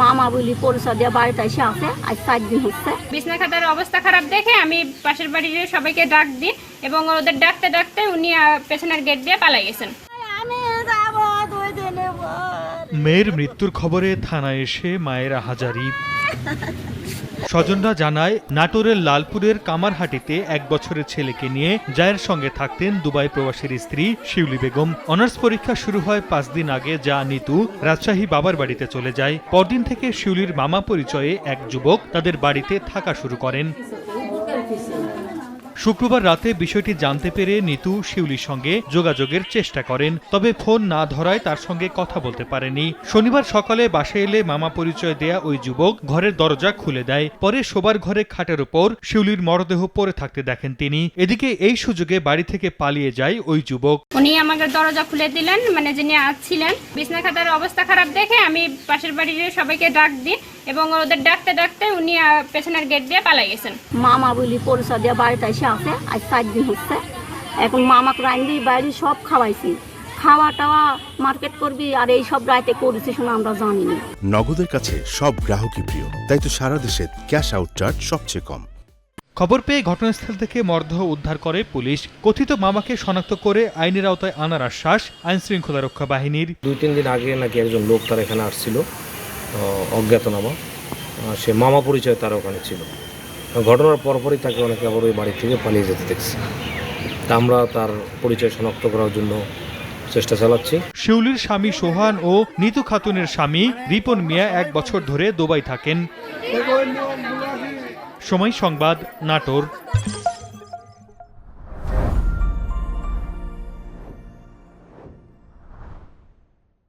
মামা বলি পরিচয় দিয়ে বাড়িতে এসে আছে, আজ 4 দিন হচ্ছে। বিছনা খাতার অবস্থা খারাপ দেখে আমি পাশের বাড়ির সবাইকে ডাক দিই এবং ওদের ডাকতে ডাকতে উনি পেছনের গেট দিয়ে পালাই গেছেন। মেয়ের মৃত্যুর খবরে থানায় এসে মায়ের আহাজারি। স্বজনরা জানায়, নাটোরের লালপুরের কামারহাটিতে 1 বছরের ছেলেকে নিয়ে জায়ের সঙ্গে থাকতেন দুবাই প্রবাসীর স্ত্রী শিউলি বেগম। অনার্স পরীক্ষা শুরু হয় 5 দিন আগে, যা নিতু রাজশাহী বাবার বাড়িতে চলে যায়। পরদিন থেকে শিউলির মামা পরিচয়ে এক যুবক তাদের বাড়িতে থাকা শুরু করেন। শুক্রবার রাতে বিষয়টি জানতে পেরে নিতু শিউলির সঙ্গে যোগাযোগের চেষ্টা করেন, তবে ফোন না ধরায় তার সঙ্গে কথা বলতে পারেনি। শনিবার সকালে বাসায় এলে মামা পরিচয় দেয়া ওই যুবক ঘরের দরজা খুলে দেয়। পরে শোবার ঘরে খাটের উপর শিউলির মরদেহ পড়ে থাকতে দেখেন তিনি। এদিকে এই সুযোগে বাড়ি থেকে পালিয়ে যায় ওই যুবক। উনি আমাকে দরজা খুলে দিলেন, মানে যিনি ছিলেন। বিছনা খাতার অবস্থা খারাপ দেখে আমি পাশের বাড়ির সবাইকে ডাক দিই এবং ওদের ডাকতে ডাকতে উনি পেছনের গেট দিয়ে পালাই গেছেন। মামা বলি পরিচয় দিয়ে বাড়িতে এসে আছে, আজ 4 দিন হচ্ছে। এখন মামাকে রান্দি বাইরে সব খাওয়াইছি, খাওয়া টাওয়া মার্কেট করবি, আর এই সব রাইতে করেছি শোনা আমরা জানি না। নগদের কাছে সব গ্রাহকই প্রিয়, তাই তো সারা দেশে ক্যাশ আউট চার্জ সবচেয়ে কম। খবর পেয়ে ঘটনাস্থল থেকে মরদেহ উদ্ধার করে পুলিশ। কথিত মামাকে শনাক্ত করে আইনের আওতায় আনার আশ্বাস আইন শৃঙ্খলা রক্ষা বাহিনীর। 2-3 দিন আগে নাকি একজন লোক তার এখানে আসছিল, অজ্ঞাতনামা। সে মামা পরিচয় তার ওখানে ছিল। ঘটনার পরপরই তাকে অনেকে আবার ওই বাড়ি থেকে পালিয়ে যেতে দেখছি। তা আমরা তার পরিচয় শনাক্ত করার জন্য চেষ্টা চালাচ্ছি। শিউলির স্বামী সোহান ও নিতু খাতুনের স্বামী রিপন মিয়া 1 বছর ধরে দুবাই থাকেন। সময় সংবাদ, নাটোর।